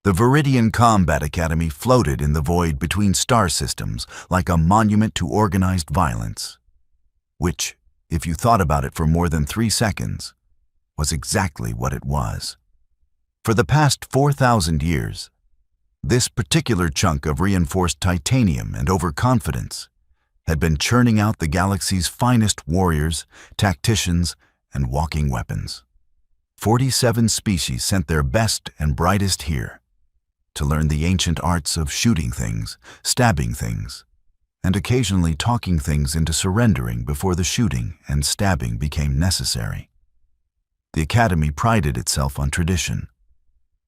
The Viridian Combat Academy floated in the void between star systems like a monument to organized violence, which, if you thought about it for more than 3 seconds, was exactly what it was. For the past 4,000 years, this particular chunk of reinforced titanium and overconfidence had been churning out the galaxy's finest warriors, tacticians, and walking weapons. 47 species sent their best and brightest here to learn the ancient arts of shooting things, stabbing things, and occasionally talking things into surrendering before the shooting and stabbing became necessary. The Academy prided itself on tradition,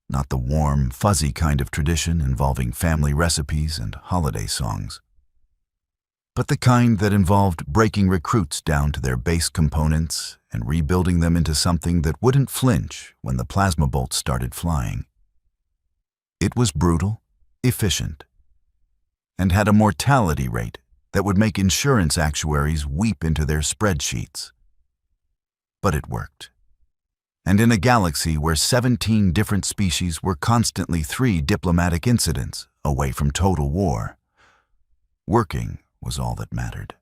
not the warm, fuzzy kind of tradition involving family recipes and holiday songs, but the kind that involved breaking recruits down to their base components and rebuilding them into something that wouldn't flinch when the plasma bolts started flying. It was brutal, efficient, and had a mortality rate that would make insurance actuaries weep into their spreadsheets. But it worked. And in a galaxy where 17 different species were constantly 3 diplomatic incidents away from total war, working was all that mattered.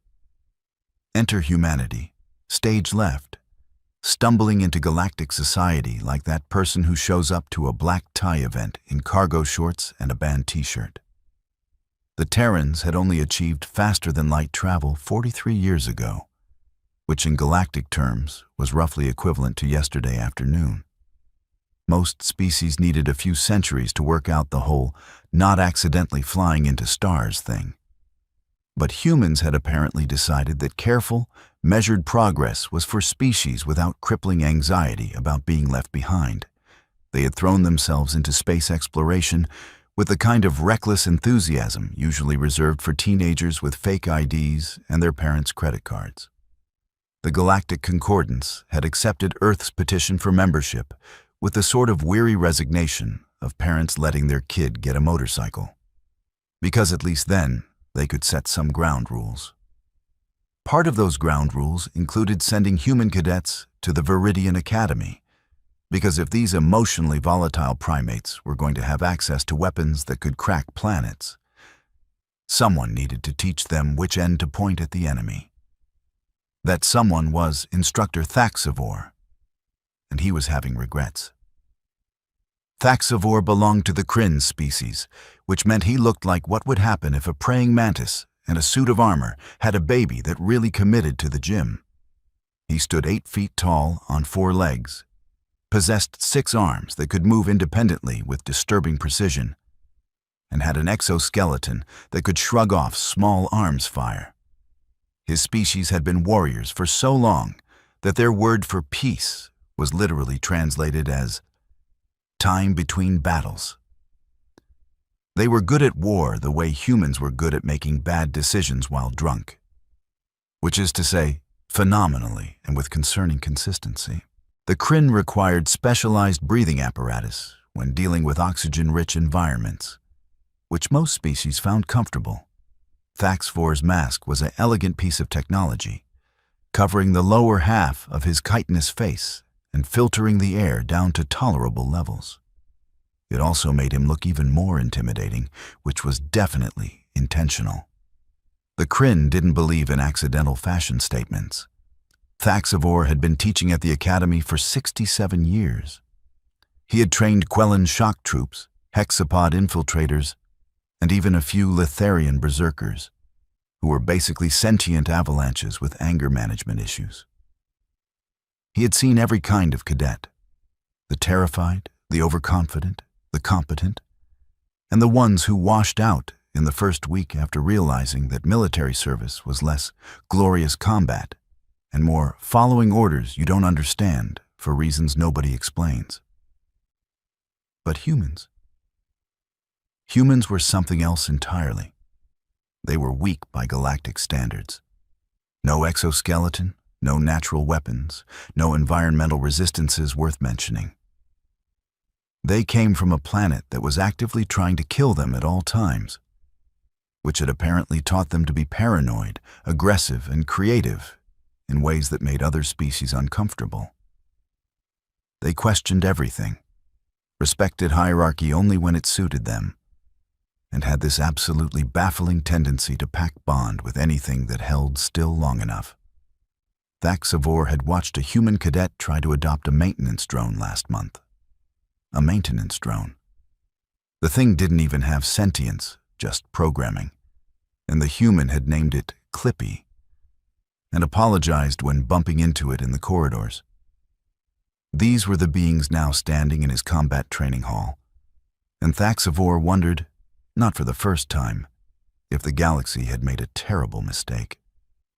Enter humanity, stage left, stumbling into galactic society like that person who shows up to a black tie event in cargo shorts and a band t-shirt. The Terrans had only achieved faster-than-light travel 43 years ago, which in galactic terms was roughly equivalent to yesterday afternoon. Most species needed a few centuries to work out the whole not accidentally flying into stars thing. But humans had apparently decided that careful, measured progress was for species without crippling anxiety about being left behind. They had thrown themselves into space exploration with the kind of reckless enthusiasm usually reserved for teenagers with fake IDs and their parents' credit cards. The Galactic Concordance had accepted Earth's petition for membership with the sort of weary resignation of parents letting their kid get a motorcycle, because at least then they could set some ground rules. Part of those ground rules included sending human cadets to the Viridian Academy, because if these emotionally volatile primates were going to have access to weapons that could crack planets, someone needed to teach them which end to point at the enemy. That someone was Instructor Thaxavore, and he was having regrets. Thaxavore belonged to the Rin species, which meant he looked like what would happen if a praying mantis in a suit of armor had a baby that really committed to the gym. He stood 8 feet tall on 4 legs, possessed 6 arms that could move independently with disturbing precision, and had an exoskeleton that could shrug off small arms fire. His species had been warriors for so long that their word for peace was literally translated as time between battles. They were good at war the way humans were good at making bad decisions while drunk, which is to say, phenomenally and with concerning consistency. The Rin required specialized breathing apparatus when dealing with oxygen-rich environments, which most species found comfortable. Thaxavore's mask was an elegant piece of technology, covering the lower half of his chitinous face and filtering the air down to tolerable levels. It also made him look even more intimidating, which was definitely intentional. The Rin didn't believe in accidental fashion statements. Thaxavore had been teaching at the Academy for 67 years. He had trained Quellan shock troops, hexapod infiltrators, and even a few Litharian berserkers, who were basically sentient avalanches with anger management issues. He had seen every kind of cadet: the terrified, the overconfident, the competent, and the ones who washed out in the first week after realizing that military service was less glorious combat and more following orders you don't understand for reasons nobody explains. But humans were something else entirely. They were weak by galactic standards. No exoskeleton, no natural weapons, no environmental resistances worth mentioning. They came from a planet that was actively trying to kill them at all times, which had apparently taught them to be paranoid, aggressive, and creative in ways that made other species uncomfortable. They questioned everything, respected hierarchy only when it suited them, and had this absolutely baffling tendency to pack bond with anything that held still long enough. Thaxavore had watched a human cadet try to adopt a maintenance drone last month. A maintenance drone. The thing didn't even have sentience, just programming, and the human had named it Clippy, and apologized when bumping into it in the corridors. These were the beings now standing in his combat training hall, and Thaxavore wondered, not for the first time, if the galaxy had made a terrible mistake.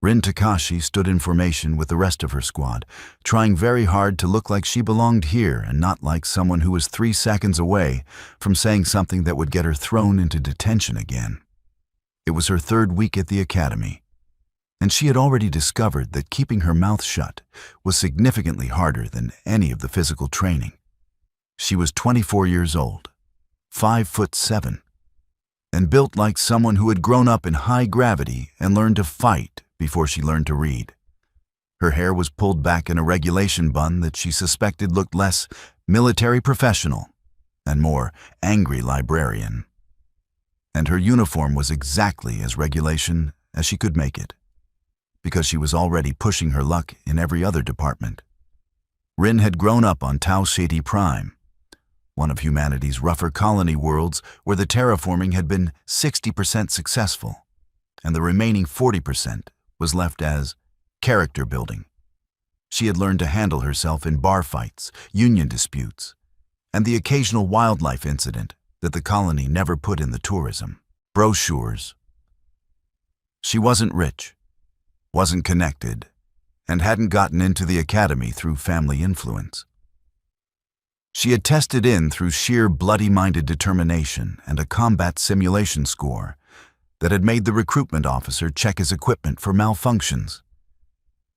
Rin Tekashi stood in formation with the rest of her squad, trying very hard to look like she belonged here and not like someone who was 3 seconds away from saying something that would get her thrown into detention again. It was her 3rd week at the academy, and she had already discovered that keeping her mouth shut was significantly harder than any of the physical training. She was 24 years old, 5'7", and built like someone who had grown up in high gravity and learned to fight before she learned to read. Her hair was pulled back in a regulation bun that she suspected looked less military professional and more angry librarian. And her uniform was exactly as regulation as she could make it, because she was already pushing her luck in every other department. Rin had grown up on Tau Ceti Prime, one of humanity's rougher colony worlds where the terraforming had been 60% successful, and the remaining 40% was left as character building. She had learned to handle herself in bar fights, union disputes, and the occasional wildlife incident that the colony never put in the tourism brochures. She wasn't rich, wasn't connected, and hadn't gotten into the academy through family influence. She had tested in through sheer bloody-minded determination and a combat simulation score that had made the recruitment officer check his equipment for malfunctions.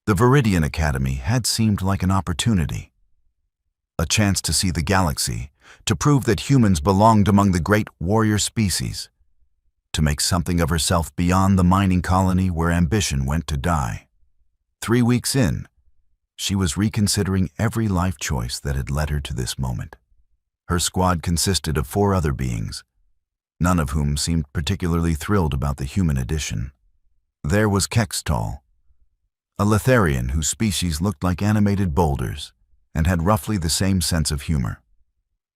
The Viridian Academy had seemed like an opportunity, a chance to see the galaxy, to prove that humans belonged among the great warrior species, to make something of herself beyond the mining colony where ambition went to die. 3 weeks in, she was reconsidering every life choice that had led her to this moment. Her squad consisted of 4 other beings, none of whom seemed particularly thrilled about the human addition. There was Kextal, a Letharian whose species looked like animated boulders and had roughly the same sense of humor.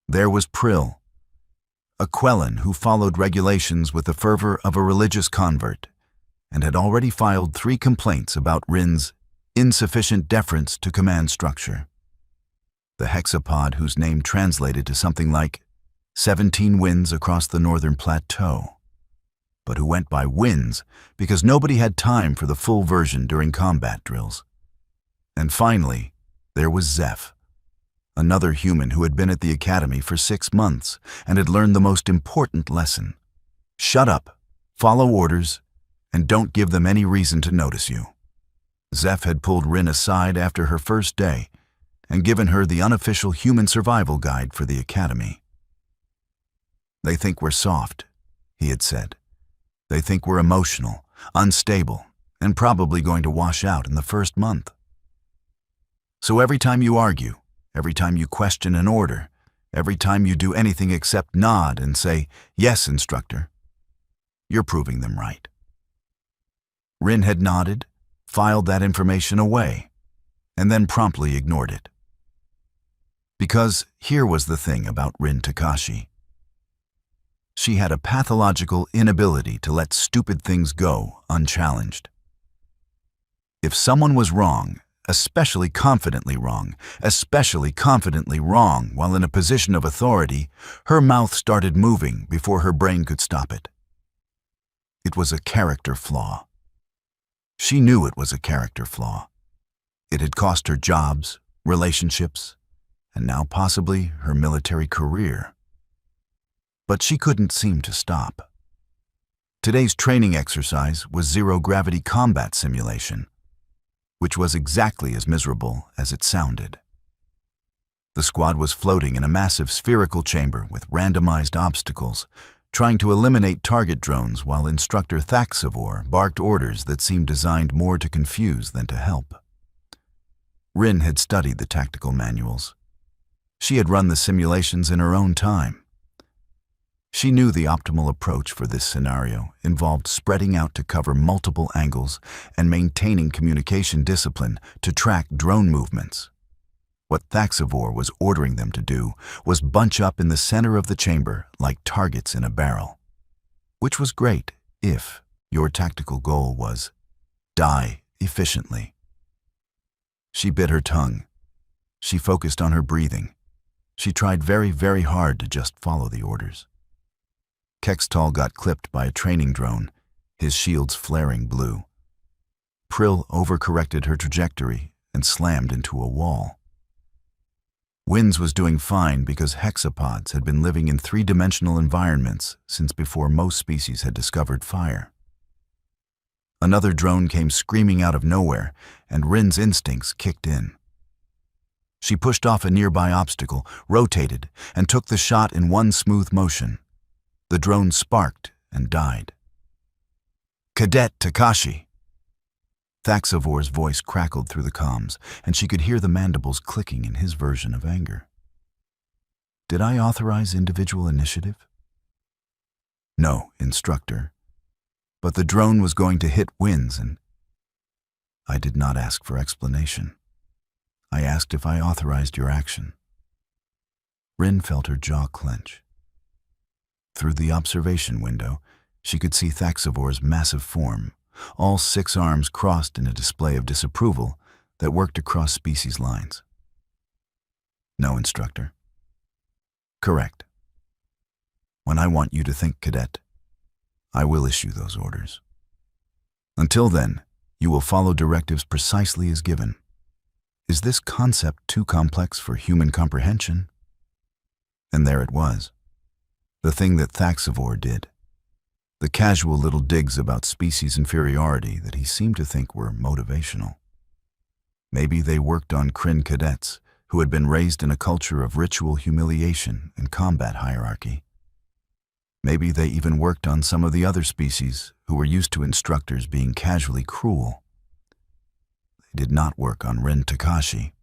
There was Prill, a Quellan who followed regulations with the fervor of a religious convert and had already filed 3 complaints about Rin's insufficient deference to command structure. The hexapod whose name translated to something like 17 winds across the northern plateau, but who went by winds because nobody had time for the full version during combat drills. And finally, there was Zeph, another human who had been at the academy for 6 months and had learned the most important lesson. Shut up, follow orders, and don't give them any reason to notice you. Zeph had pulled Rin aside after her first day and given her the unofficial human survival guide for the academy. "They think we're soft," he had said. "They think we're emotional, unstable, and probably going to wash out in the first month. So every time you argue, every time you question an order, every time you do anything except nod and say, 'Yes, instructor,' you're proving them right." Rin had nodded, filed that information away, and then promptly ignored it. Because here was the thing about Rin Tekashi. She had a pathological inability to let stupid things go unchallenged. If someone was wrong, especially confidently wrong while in a position of authority, her mouth started moving before her brain could stop it. It was a character flaw. She knew it was a character flaw. It had cost her jobs, relationships, and now possibly her military career. But she couldn't seem to stop. Today's training exercise was zero-gravity combat simulation, which was exactly as miserable as it sounded. The squad was floating in a massive spherical chamber with randomized obstacles, trying to eliminate target drones while Instructor Thaxavore barked orders that seemed designed more to confuse than to help. Rin had studied the tactical manuals. She had run the simulations in her own time. She knew the optimal approach for this scenario involved spreading out to cover multiple angles and maintaining communication discipline to track drone movements. What Thaxavore was ordering them to do was bunch up in the center of the chamber like targets in a barrel, which was great if your tactical goal was die efficiently. She bit her tongue. She focused on her breathing. She tried very, very hard to just follow the orders. Kextall got clipped by a training drone, his shields flaring blue. Prill overcorrected her trajectory and slammed into a wall. Winds was doing fine because hexapods had been living in three-dimensional environments since before most species had discovered fire. Another drone came screaming out of nowhere, and Rin's instincts kicked in. She pushed off a nearby obstacle, rotated, and took the shot in one smooth motion. The drone sparked and died. "Cadet Tekashi!" Thaxavore's voice crackled through the comms, and she could hear the mandibles clicking in his version of anger. "Did I authorize individual initiative?" "No, Instructor. But the drone was going to hit Winds and—" "I did not ask for explanation. I asked if I authorized your action." Rin felt her jaw clench. Through the observation window, she could see Thaxavore's massive form, all 6 arms crossed in a display of disapproval that worked across species lines. "No, Instructor." "Correct. When I want you to think, Cadet, I will issue those orders. Until then, you will follow directives precisely as given. Is this concept too complex for human comprehension?" And there it was. The thing that Thaxavore did. The casual little digs about species inferiority that he seemed to think were motivational. Maybe they worked on Kryn cadets who had been raised in a culture of ritual humiliation and combat hierarchy. Maybe they even worked on some of the other species who were used to instructors being casually cruel. They did not work on Rin Tekashi.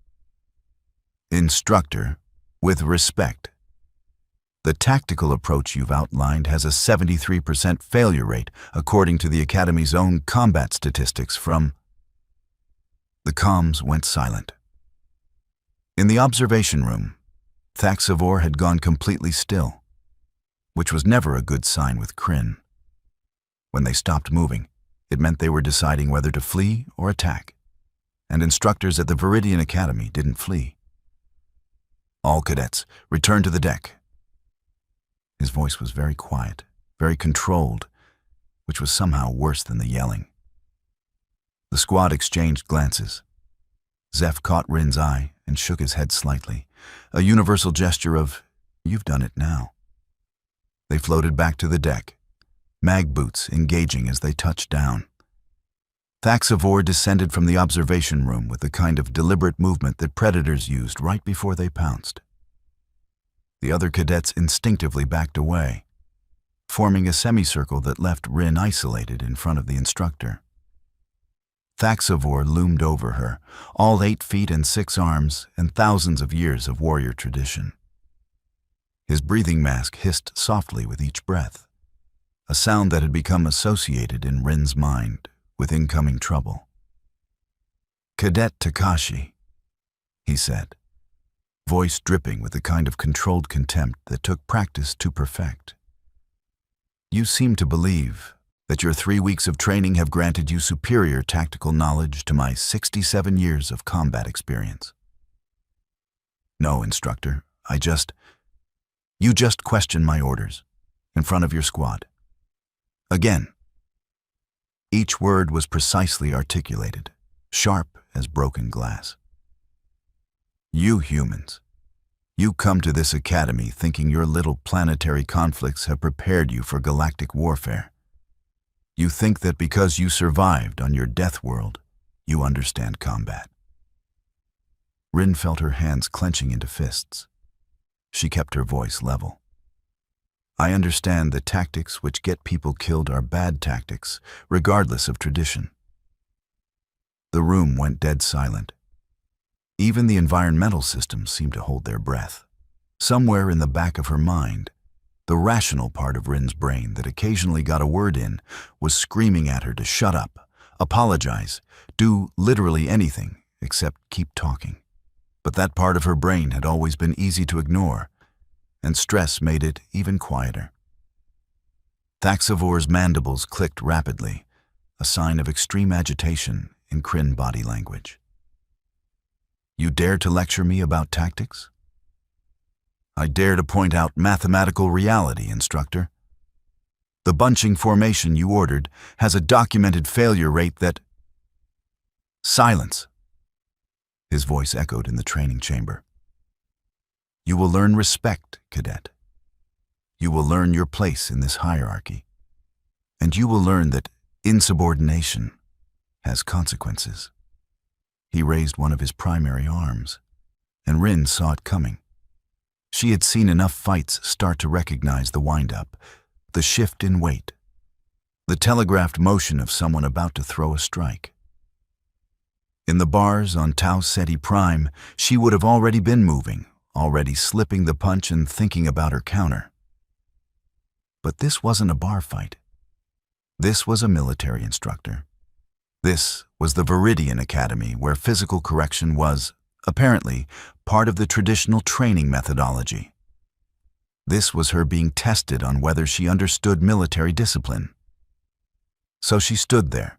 "Instructor, with respect, the tactical approach you've outlined has a 73% failure rate according to the Academy's own combat statistics from—" The comms went silent. In the observation room, Thaxavore had gone completely still, which was never a good sign with Kryn. When they stopped moving, it meant they were deciding whether to flee or attack, and instructors at the Viridian Academy didn't flee. "All cadets, return to the deck." His voice was very quiet, very controlled, which was somehow worse than the yelling. The squad exchanged glances. Zeph caught Rin's eye and shook his head slightly, a universal gesture of, "You've done it now." They floated back to the deck, mag boots engaging as they touched down. Thaxavore descended from the observation room with the kind of deliberate movement that predators used right before they pounced. The other cadets instinctively backed away, forming a semicircle that left Rin isolated in front of the instructor. Thaxavore loomed over her, all 8 feet and 6 arms and thousands of years of warrior tradition. His breathing mask hissed softly with each breath, a sound that had become associated in Rin's mind with incoming trouble. "Cadet Tekashi," he said, voice dripping with the kind of controlled contempt that took practice to perfect. "You seem to believe that your 3 weeks of training have granted you superior tactical knowledge to my 67 years of combat experience." "No, Instructor, you just questioned my orders in front of your squad. Again." Each word was precisely articulated, sharp as broken glass. "You humans, you come to this academy thinking your little planetary conflicts have prepared you for galactic warfare. You think that because you survived on your Deathworld, you understand combat." Rin felt her hands clenching into fists. She kept her voice level. "I understand the tactics which get people killed are bad tactics, regardless of tradition." The room went dead silent. Even the environmental systems seemed to hold their breath. Somewhere in the back of her mind, the rational part of Rin's brain that occasionally got a word in was screaming at her to shut up, apologize, do literally anything except keep talking. But that part of her brain had always been easy to ignore, and stress made it even quieter. Thaxavore's mandibles clicked rapidly, a sign of extreme agitation in Kryn body language. "You dare to lecture me about tactics?" "I dare to point out mathematical reality, Instructor. The bunching formation you ordered has a documented failure rate that—" "Silence!" His voice echoed in the training chamber. "You will learn respect, cadet. You will learn your place in this hierarchy. And you will learn that insubordination has consequences." He raised one of his primary arms, and Rin saw it coming. She had seen enough fights start to recognize the wind-up, the shift in weight, the telegraphed motion of someone about to throw a strike. In the bars on Tau Ceti Prime, she would have already been moving, already slipping the punch and thinking about her counter. But this wasn't a bar fight. This was a military instructor. This was the Viridian Academy, where physical correction was, apparently, part of the traditional training methodology. This was her being tested on whether she understood military discipline. So she stood there,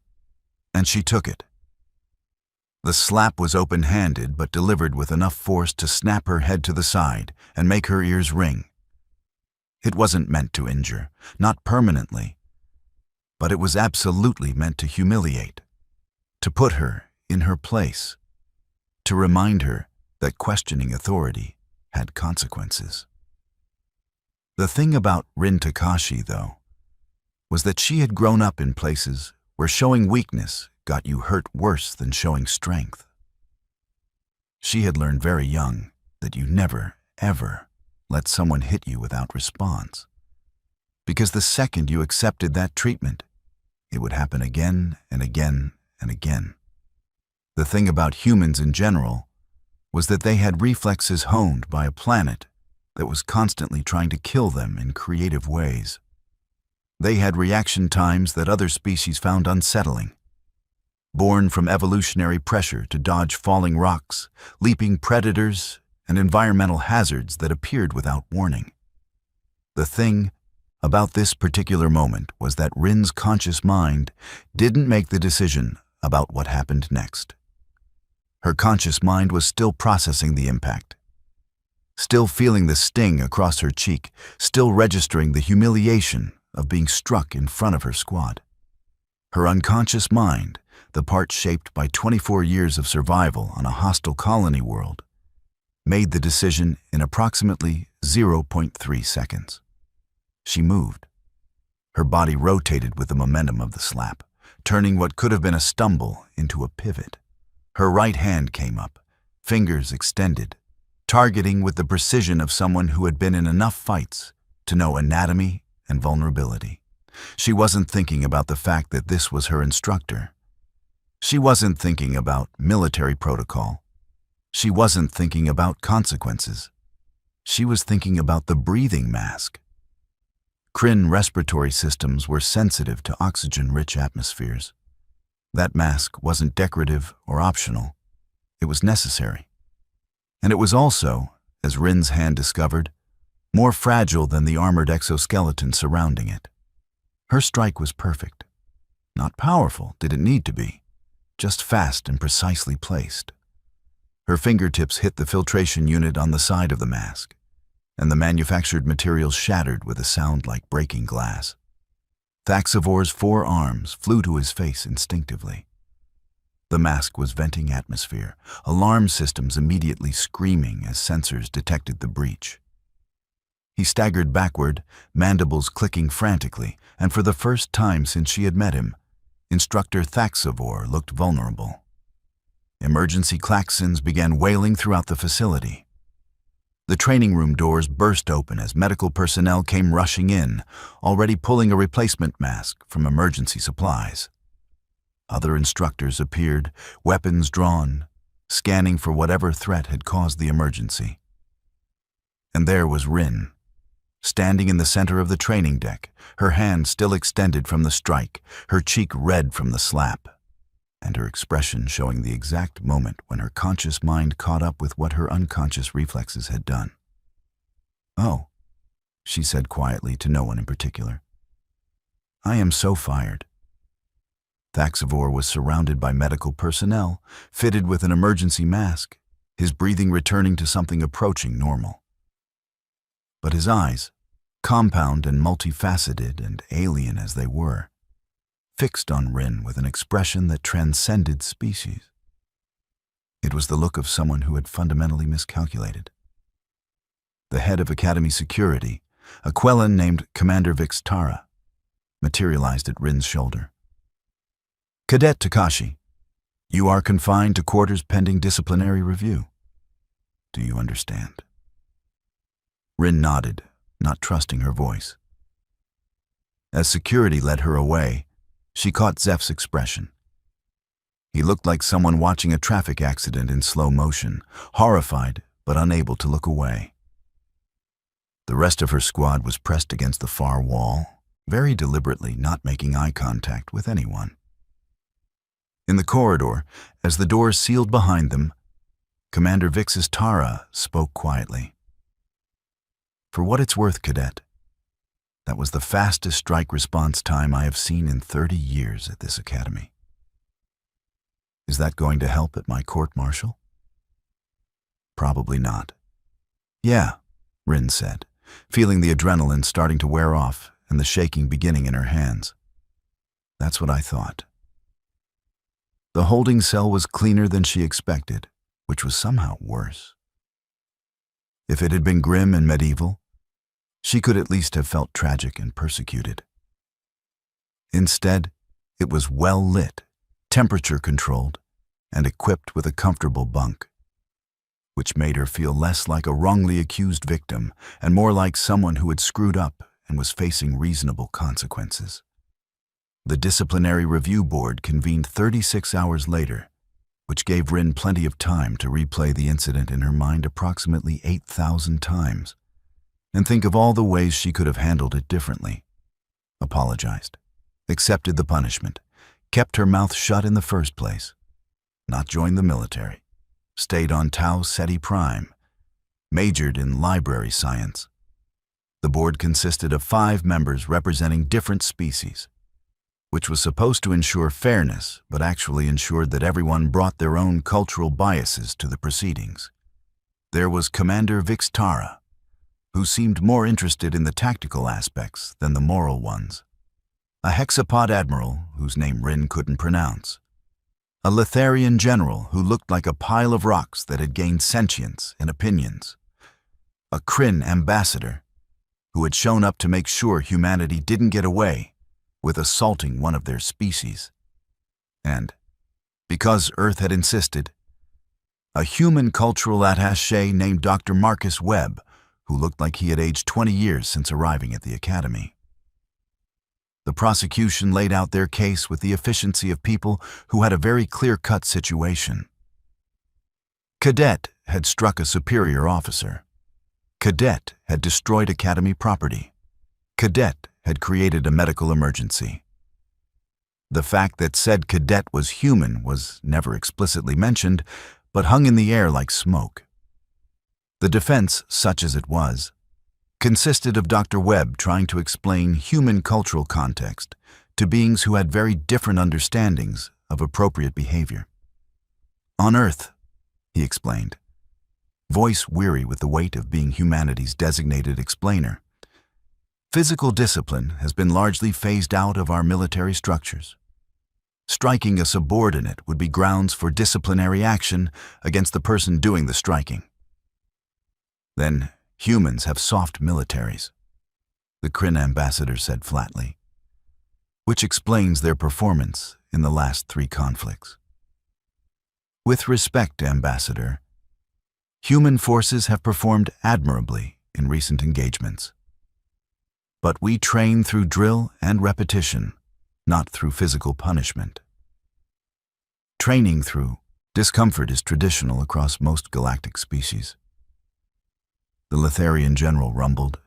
and she took it. The slap was open-handed but delivered with enough force to snap her head to the side and make her ears ring. It wasn't meant to injure, not permanently, but it was absolutely meant to humiliate, to put her in her place, to remind her that questioning authority had consequences. The thing about Rin Tekashi, though, was that she had grown up in places where showing weakness got you hurt worse than showing strength. She had learned very young that you never, ever let someone hit you without response, because the second you accepted that treatment, it would happen again and again and again. The thing about humans in general was that they had reflexes honed by a planet that was constantly trying to kill them in creative ways. They had reaction times that other species found unsettling. Born from evolutionary pressure to dodge falling rocks, leaping predators, and environmental hazards that appeared without warning. The thing about this particular moment was that Rin's conscious mind didn't make the decision about what happened next. Her conscious mind was still processing the impact, still feeling the sting across her cheek, still registering the humiliation of being struck in front of her squad. Her unconscious mind, the part shaped by 24 years of survival on a hostile colony world, made the decision in approximately 0.3 seconds. She moved. Her body rotated with the momentum of the slap, turning what could have been a stumble into a pivot. Her right hand came up, fingers extended, targeting with the precision of someone who had been in enough fights to know anatomy and vulnerability. She wasn't thinking about the fact that this was her instructor. She wasn't thinking about military protocol. She wasn't thinking about consequences. She was thinking about the breathing mask. Kryn respiratory systems were sensitive to oxygen-rich atmospheres. That mask wasn't decorative or optional. It was necessary. And it was also, as Rin's hand discovered, more fragile than the armored exoskeleton surrounding it. Her strike was perfect. Not powerful, did it need to be, just fast and precisely placed. Her fingertips hit the filtration unit on the side of the mask, and the manufactured material shattered with a sound like breaking glass. Thaxavore's 4 arms flew to his face instinctively. The mask was venting atmosphere, alarm systems immediately screaming as sensors detected the breach. He staggered backward, mandibles clicking frantically, and for the first time since she had met him, Instructor Thaxavore looked vulnerable. Emergency klaxons began wailing throughout the facility. The training room doors burst open as medical personnel came rushing in, already pulling a replacement mask from emergency supplies. Other instructors appeared, weapons drawn, scanning for whatever threat had caused the emergency. And there was Rin, standing in the center of the training deck, her hand still extended from the strike, her cheek red from the slap, and her expression showing the exact moment when her conscious mind caught up with what her unconscious reflexes had done. "Oh," she said quietly to no one in particular. "I am so fired." Thaxavore was surrounded by medical personnel, fitted with an emergency mask, his breathing returning to something approaching normal. But his eyes, compound and multifaceted and alien as they were, fixed on Rin with an expression that transcended species. It was the look of someone who had fundamentally miscalculated. The head of Academy Security, a Quellan named Commander Vixtara, materialized at Rin's shoulder. "Cadet Tekashi, you are confined to quarters pending disciplinary review. Do you understand?" Rin nodded, not trusting her voice. As security led her away, she caught Zeph's expression. He looked like someone watching a traffic accident in slow motion, horrified but unable to look away. The rest of her squad was pressed against the far wall, very deliberately not making eye contact with anyone. In the corridor, as the doors sealed behind them, Commander Vixtara spoke quietly. "For what it's worth, Cadet, that was the fastest strike response time I have seen in 30 years at this academy. Is that going to help at my court-martial?" "Probably not." "Yeah," Rin said, feeling the adrenaline starting to wear off and the shaking beginning in her hands. "That's what I thought." The holding cell was cleaner than she expected, which was somehow worse. If it had been grim and medieval, she could at least have felt tragic and persecuted. Instead, it was well lit, temperature-controlled, and equipped with a comfortable bunk, which made her feel less like a wrongly accused victim and more like someone who had screwed up and was facing reasonable consequences. The Disciplinary Review Board convened 36 hours later, which gave Rin plenty of time to replay the incident in her mind approximately 8,000 times, and think of all the ways she could have handled it differently. Apologized, accepted the punishment, kept her mouth shut in the first place, not joined the military, stayed on Tau Ceti Prime, majored in library science. The board consisted of 5 members representing different species, which was supposed to ensure fairness, but actually ensured that everyone brought their own cultural biases to the proceedings. There was Commander Vixtara, who seemed more interested in the tactical aspects than the moral ones. A hexapod admiral, whose name Rin couldn't pronounce. A Litharian general who looked like a pile of rocks that had gained sentience and opinions. A Kryn ambassador, who had shown up to make sure humanity didn't get away with assaulting one of their species. And, because Earth had insisted, a human cultural attaché named Dr. Marcus Webb, who looked like he had aged 20 years since arriving at the academy. The prosecution laid out their case with the efficiency of people who had a very clear-cut situation. Cadet had struck a superior officer. Cadet had destroyed academy property. Cadet had created a medical emergency. The fact that said cadet was human was never explicitly mentioned, but hung in the air like smoke. The defense, such as it was, consisted of Dr. Webb trying to explain human cultural context to beings who had very different understandings of appropriate behavior. "On Earth," he explained, voice weary with the weight of being humanity's designated explainer, "physical discipline has been largely phased out of our military structures. Striking a subordinate would be grounds for disciplinary action against the person doing the striking. Then, humans have soft militaries," the Kryn ambassador said flatly, "which explains their performance in the last 3 conflicts. With respect, Ambassador, human forces have performed admirably in recent engagements. But we train through drill and repetition, not through physical punishment. Training through discomfort is traditional across most galactic species. the Litharian general rumbled,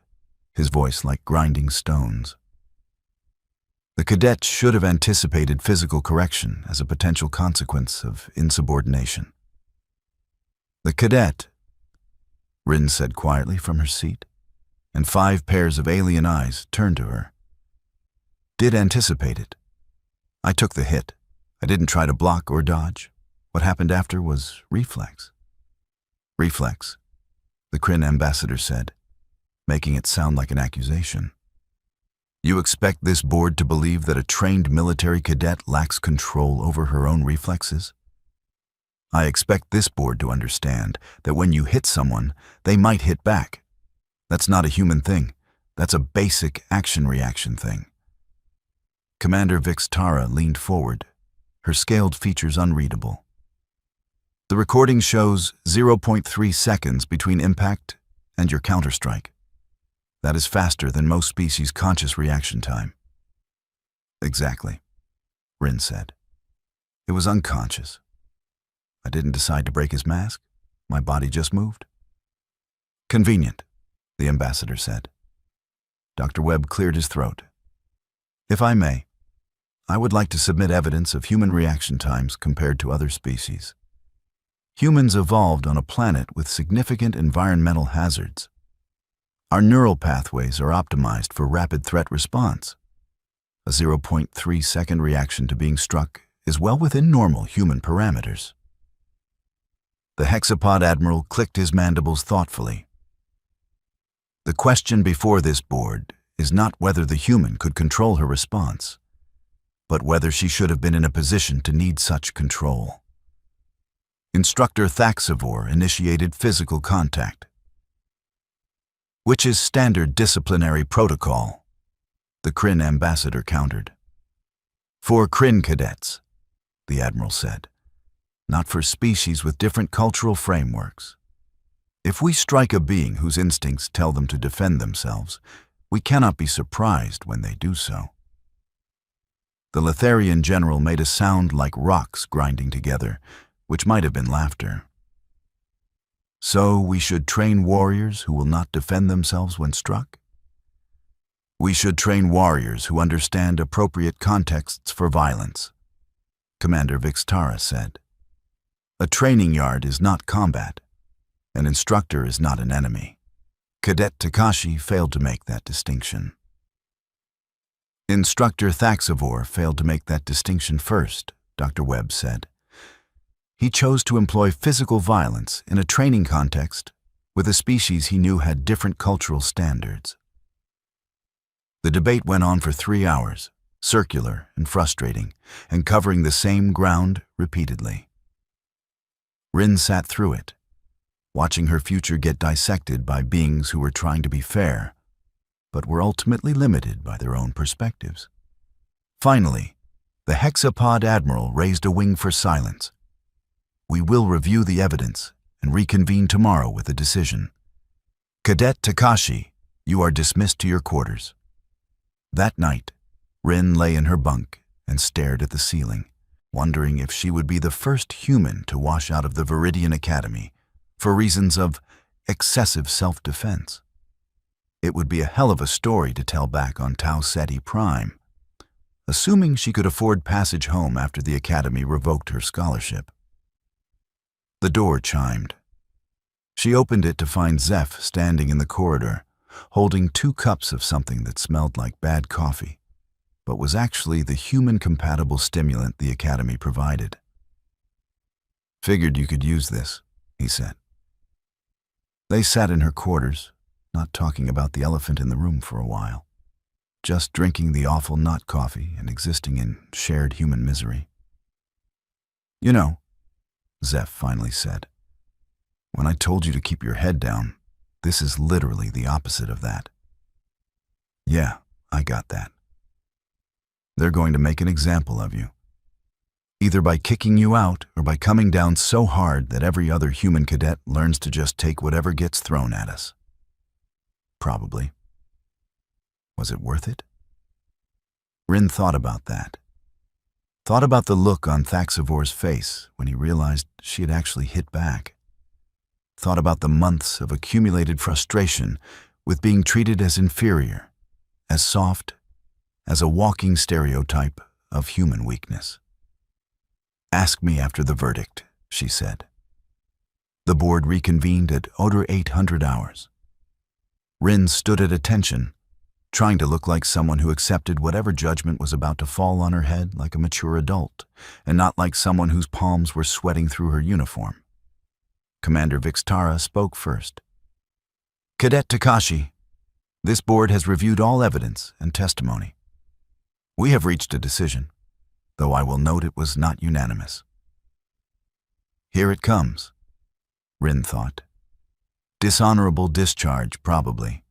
his voice like grinding stones. The cadet should have anticipated physical correction as a potential consequence of insubordination. The cadet, Rin said quietly from her seat, and 5 pairs of alien eyes turned to her, did anticipate it. I took the hit. I didn't try to block or dodge. What happened after was reflex. Reflex, the Kryn ambassador said, making it sound like an accusation. You expect this board to believe that a trained military cadet lacks control over her own reflexes? I expect this board to understand that when you hit someone, they might hit back. That's not a human thing. That's a basic action-reaction thing. Commander Vix Tara leaned forward, her scaled features unreadable. The recording shows 0.3 seconds between impact and your counterstrike. That is faster than most species' conscious reaction time. Exactly, Rin said. It was unconscious. I didn't decide to break his mask. My body just moved. Convenient, the ambassador said. Dr. Webb cleared his throat. If I may, I would like to submit evidence of human reaction times compared to other species. Humans evolved on a planet with significant environmental hazards. Our neural pathways are optimized for rapid threat response. A 0.3 second reaction to being struck is well within normal human parameters. The hexapod admiral clicked his mandibles thoughtfully. The question before this board is not whether the human could control her response, but whether she should have been in a position to need such control. Instructor Thaxavore initiated physical contact, which is standard disciplinary protocol, the Kryn ambassador countered. For Kryn cadets, the admiral said, not for species with different cultural frameworks. If we strike a being whose instincts tell them to defend themselves, we cannot be surprised when they do so. The Litharian general made a sound like rocks grinding together, which might have been laughter. So we should train warriors who will not defend themselves when struck? We should train warriors who understand appropriate contexts for violence, Commander Vix Tara said. A training yard is not combat. An instructor is not an enemy. Cadet Tekashi failed to make that distinction. Instructor Thaxavore failed to make that distinction first, Dr. Webb said. He chose to employ physical violence in a training context with a species he knew had different cultural standards. The debate went on for 3 hours, circular and frustrating, and covering the same ground repeatedly. Rin sat through it, watching her future get dissected by beings who were trying to be fair, but were ultimately limited by their own perspectives. Finally, the hexapod admiral raised a wing for silence. We will review the evidence and reconvene tomorrow with a decision. Cadet Tekashi, you are dismissed to your quarters. That night, Rin lay in her bunk and stared at the ceiling, wondering if she would be the first human to wash out of the Viridian Academy for reasons of excessive self-defense. It would be a hell of a story to tell back on Tau Ceti Prime, assuming she could afford passage home after the Academy revoked her scholarship. The door chimed. She opened it to find Zeph standing in the corridor, holding 2 cups of something that smelled like bad coffee, but was actually the human-compatible stimulant the Academy provided. Figured you could use this, he said. They sat in her quarters, not talking about the elephant in the room for a while, just drinking the awful not coffee and existing in shared human misery. You know, Zeph finally said, when I told you to keep your head down, this is literally the opposite of that. Yeah, I got that. They're going to make an example of you, either by kicking you out or by coming down so hard that every other human cadet learns to just take whatever gets thrown at us. Probably. Was it worth it? Rin thought about that. Thought about the look on Thaxavore's face when he realized she had actually hit back. thought about the months of accumulated frustration with being treated as inferior, as soft, as a walking stereotype of human weakness. "Ask me after the verdict," she said. The board reconvened at Oder 800 hours. Rin stood at attention, trying to look like someone who accepted whatever judgment was about to fall on her head like a mature adult, and not like someone whose palms were sweating through her uniform. Commander Vixtara spoke first. "Cadet Tekashi, this board has reviewed all evidence and testimony. We have reached a decision, though I will note it was not unanimous." Here it comes, Rin thought. Dishonorable discharge, probably.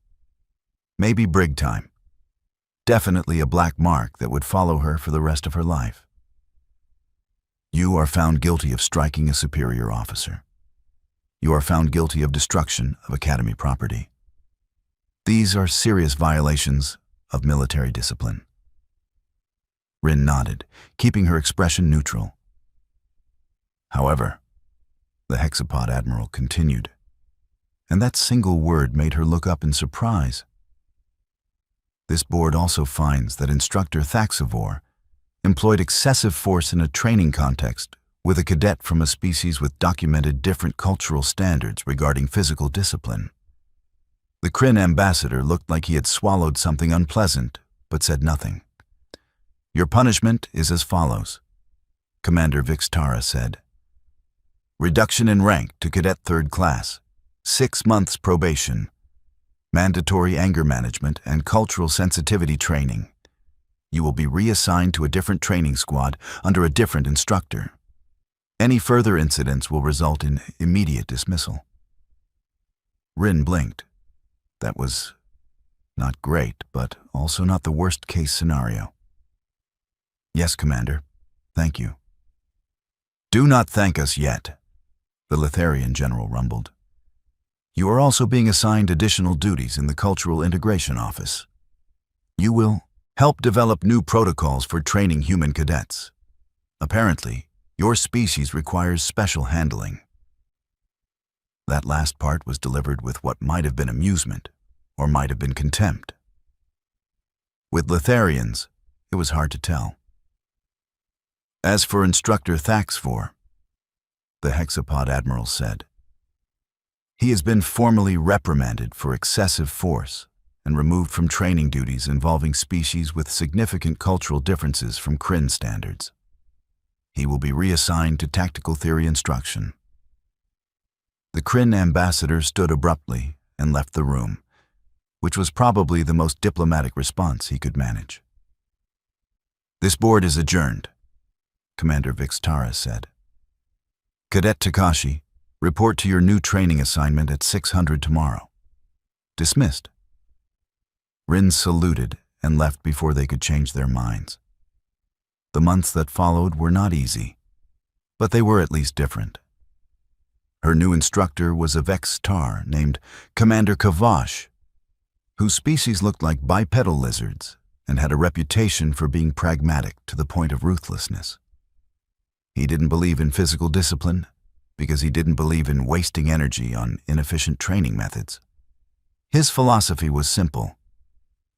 Maybe brig time. Definitely a black mark that would follow her for the rest of her life. "You are found guilty of striking a superior officer. You are found guilty of destruction of Academy property. These are serious violations of military discipline." Rin nodded, keeping her expression neutral. "However," the hexapod admiral continued, and that single word made her look up in surprise, "this board also finds that Instructor Thaxavore employed excessive force in a training context with a cadet from a species with documented different cultural standards regarding physical discipline." The Kryn ambassador looked like he had swallowed something unpleasant, but said nothing. "Your punishment is as follows," Commander Vixtara said. "Reduction in rank to Cadet 3rd Class, 6 months probation, mandatory anger management and cultural sensitivity training. You will be reassigned to a different training squad under a different instructor. Any further incidents will result in immediate dismissal." Rin blinked. That was not great, but also not the worst-case scenario. "Yes, Commander. Thank you." "Do not thank us yet," the Litharian general rumbled. "You are also being assigned additional duties in the Cultural Integration Office. You will help develop new protocols for training human cadets. Apparently, your species requires special handling." That last part was delivered with what might have been amusement, or might have been contempt. With Litharians, it was hard to tell. "As for Instructor Thaxavore," the hexapod admiral said, "he has been formally reprimanded for excessive force and removed from training duties involving species with significant cultural differences from Kryn standards. He will be reassigned to tactical theory instruction." The Kryn ambassador stood abruptly and left the room, which was probably the most diplomatic response he could manage. "This board is adjourned," Commander Vixtara said. "Cadet Tekashi, report to your new training assignment at 600 tomorrow. Dismissed." Rin saluted and left before they could change their minds. The months that followed were not easy, but they were at least different. Her new instructor was a Vex-Tar named Commander Kavash, whose species looked like bipedal lizards and had a reputation for being pragmatic to the point of ruthlessness. He didn't believe in physical discipline because he didn't believe in wasting energy on inefficient training methods. His philosophy was simple: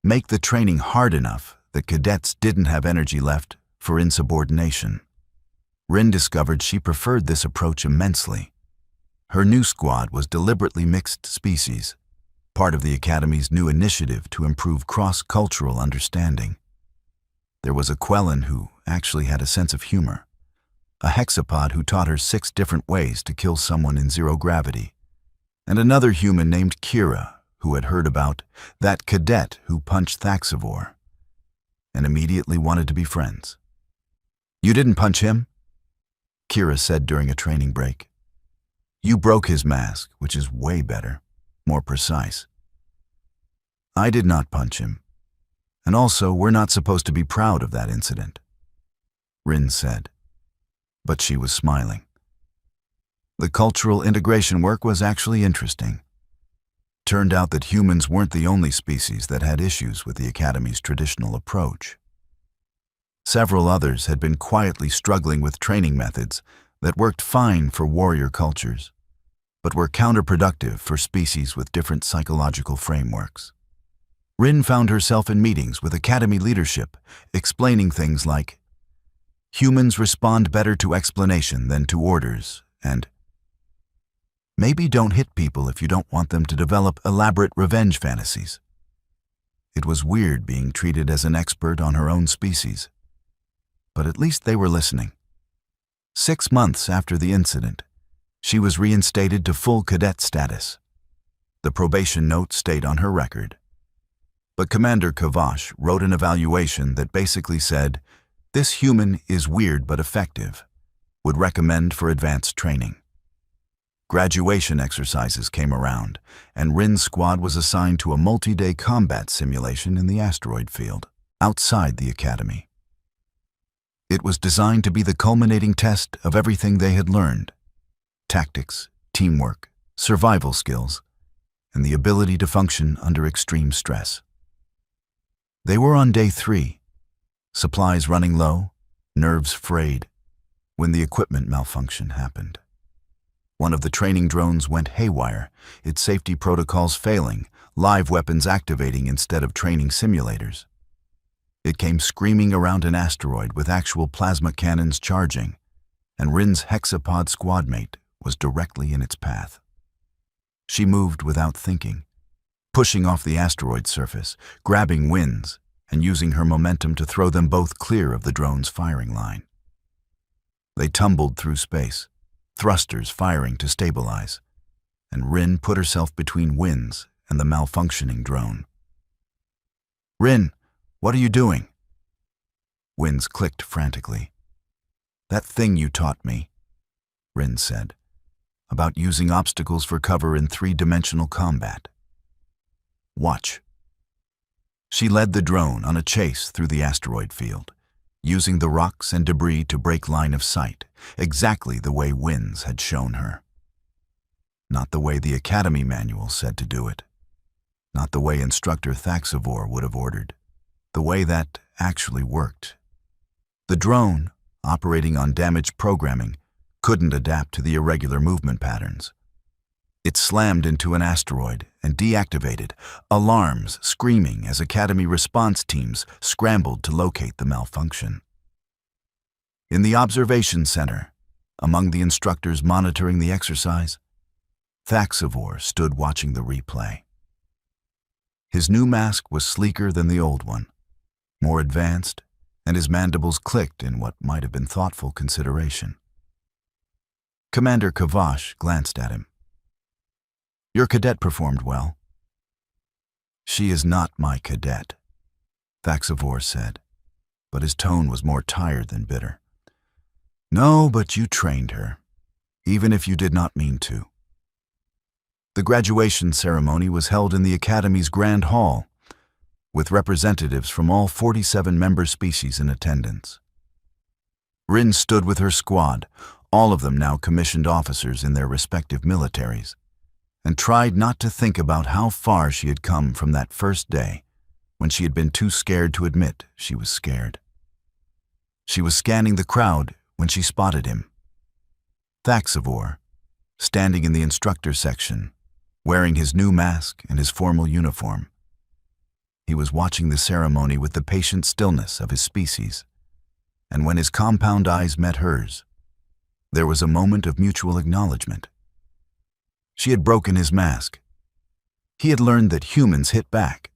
make the training hard enough that cadets didn't have energy left for insubordination. Rin discovered she preferred this approach immensely. Her new squad was deliberately mixed species, part of the Academy's new initiative to improve cross-cultural understanding. There was a Quellan who actually had a sense of humor, a hexapod who taught her 6 different ways to kill someone in zero gravity, and another human named Kira who had heard about that cadet who punched Thaxavore and immediately wanted to be friends. "You didn't punch him," Kira said during a training break. "You broke his mask, which is way better, more precise." "I did not punch him, and also we're not supposed to be proud of that incident," Rin said, but she was smiling. The cultural integration work was actually interesting. Turned out that humans weren't the only species that had issues with the Academy's traditional approach. Several others had been quietly struggling with training methods that worked fine for warrior cultures, but were counterproductive for species with different psychological frameworks. Rin found herself in meetings with Academy leadership, explaining things like, "Humans respond better to explanation than to orders," and "Maybe don't hit people if you don't want them to develop elaborate revenge fantasies." It was weird being treated as an expert on her own species. But at least they were listening. 6 months after the incident, she was reinstated to full cadet status. The probation note stayed on her record. But Commander Kavash wrote an evaluation that basically said, "This human is weird but effective. Would recommend for advanced training." Graduation exercises came around, and Rin's squad was assigned to a multi-day combat simulation in the asteroid field, outside the Academy. It was designed to be the culminating test of everything they had learned: tactics, teamwork, survival skills, and the ability to function under extreme stress. They were on day 3, supplies running low, nerves frayed, when the equipment malfunction happened. One of the training drones went haywire, its safety protocols failing, live weapons activating instead of training simulators. It came screaming around an asteroid with actual plasma cannons charging, and Rin's hexapod squadmate was directly in its path. She moved without thinking, pushing off the asteroid surface, grabbing winds, and using her momentum to throw them both clear of the drone's firing line. They tumbled through space, thrusters firing to stabilize, and Rin put herself between winds and the malfunctioning drone. "Rin, what are you doing?" Winds clicked frantically. "That thing you taught me," Rin said, "about using obstacles for cover in 3-dimensional combat. Watch." She led the drone on a chase through the asteroid field, using the rocks and debris to break line of sight, exactly the way Winds had shown her. Not the way the Academy manual said to do it. Not the way Instructor Thaxavore would have ordered. The way that actually worked. The drone, operating on damaged programming, couldn't adapt to the irregular movement patterns. It slammed into an asteroid and deactivated, alarms screaming as Academy response teams scrambled to locate the malfunction. In the observation center, among the instructors monitoring the exercise, Thaxavore stood watching the replay. His new mask was sleeker than the old one, more advanced, and his mandibles clicked in what might have been thoughtful consideration. Commander Kavash glanced at him. "Your cadet performed well." "She is not my cadet," Thaxavore said, but his tone was more tired than bitter. "No, but you trained her, even if you did not mean to." The graduation ceremony was held in the Academy's Grand Hall, with representatives from all 47 member species in attendance. Rin stood with her squad, all of them now commissioned officers in their respective militaries, and tried not to think about how far she had come from that first day when she had been too scared to admit she was scared. She was scanning the crowd when she spotted him. Thaxavore, standing in the instructor section, wearing his new mask and his formal uniform. He was watching the ceremony with the patient stillness of his species, and when his compound eyes met hers, there was a moment of mutual acknowledgement. She had broken his mask. He had learned that humans hit back.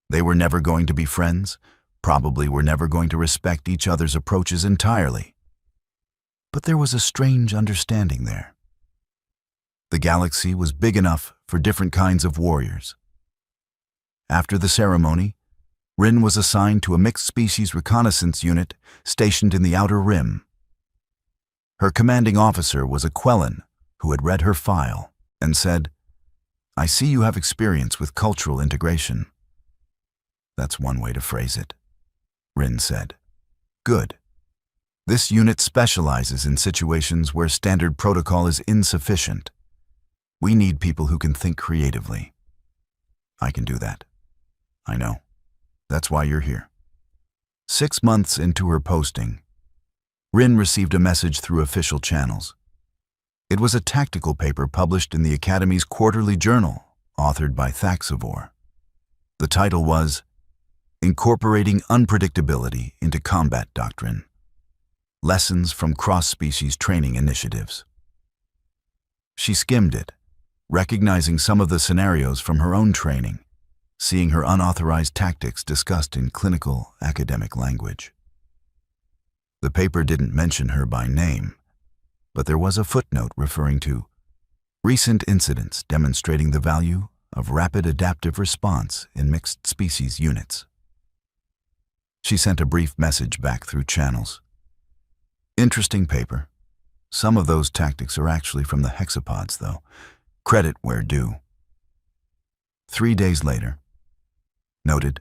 They were never going to be friends, probably were never going to respect each other's approaches entirely. But there was a strange understanding there. The galaxy was big enough for different kinds of warriors. After the ceremony, Rin was assigned to a mixed-species reconnaissance unit stationed in the Outer Rim. Her commanding officer was a Quellan who had read her file and said, "I see you have experience with cultural integration." "That's one way to phrase it," Rin said. "Good. This unit specializes in situations where standard protocol is insufficient. We need people who can think creatively." "I can do that." "I know. That's why you're here." 6 months into her posting, Rin received a message through official channels. It was a tactical paper published in the Academy's quarterly journal, authored by Thaxavore. The title was Incorporating Unpredictability into Combat Doctrine: Lessons from Cross-Species Training Initiatives. She skimmed it, recognizing some of the scenarios from her own training, seeing her unauthorized tactics discussed in clinical, academic language. The paper didn't mention her by name, but there was a footnote referring to recent incidents demonstrating the value of rapid adaptive response in mixed species units. She sent a brief message back through channels. Interesting paper. Some of those tactics are actually from the hexapods, though. Credit where due. 3 days later. Noted.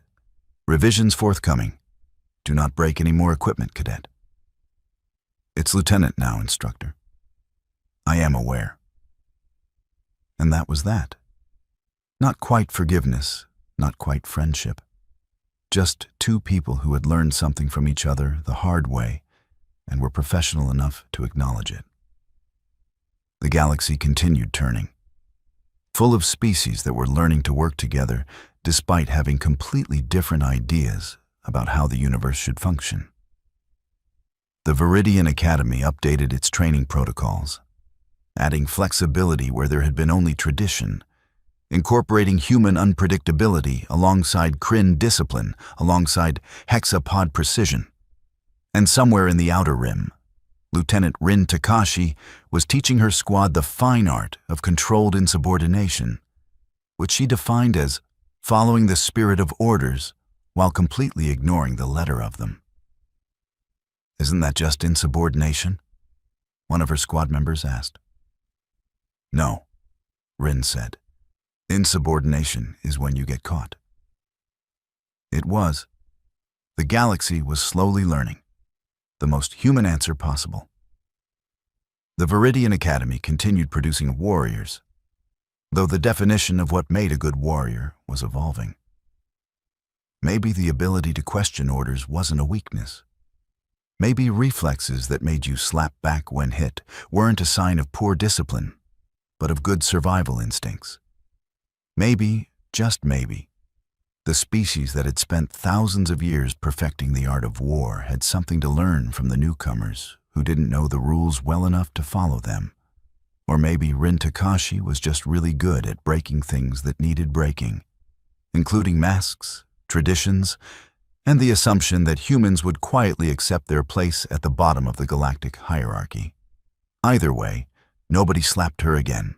Revisions forthcoming. Do not break any more equipment, Cadet. It's Lieutenant now, Instructor. I am aware. And that was that. Not quite forgiveness, not quite friendship. Just two people who had learned something from each other the hard way and were professional enough to acknowledge it. The galaxy continued turning, full of species that were learning to work together despite having completely different ideas about how the universe should function. The Viridian Academy updated its training protocols, adding flexibility where there had been only tradition, incorporating human unpredictability alongside Rin discipline, alongside hexapod precision. And somewhere in the outer rim, Lieutenant Rin Tekashi was teaching her squad the fine art of controlled insubordination, which she defined as following the spirit of orders while completely ignoring the letter of them. Isn't that just insubordination? One of her squad members asked. No, Rin said. Insubordination is when you get caught. It was. The galaxy was slowly learning. The most human answer possible. The Viridian Academy continued producing warriors, though the definition of what made a good warrior was evolving. Maybe the ability to question orders wasn't a weakness. Maybe reflexes that made you slap back when hit weren't a sign of poor discipline, but of good survival instincts. Maybe, just maybe, the species that had spent thousands of years perfecting the art of war had something to learn from the newcomers who didn't know the rules well enough to follow them. Or maybe Rin Tekashi was just really good at breaking things that needed breaking, including masks, traditions, and the assumption that humans would quietly accept their place at the bottom of the galactic hierarchy. Either way, nobody slapped her again.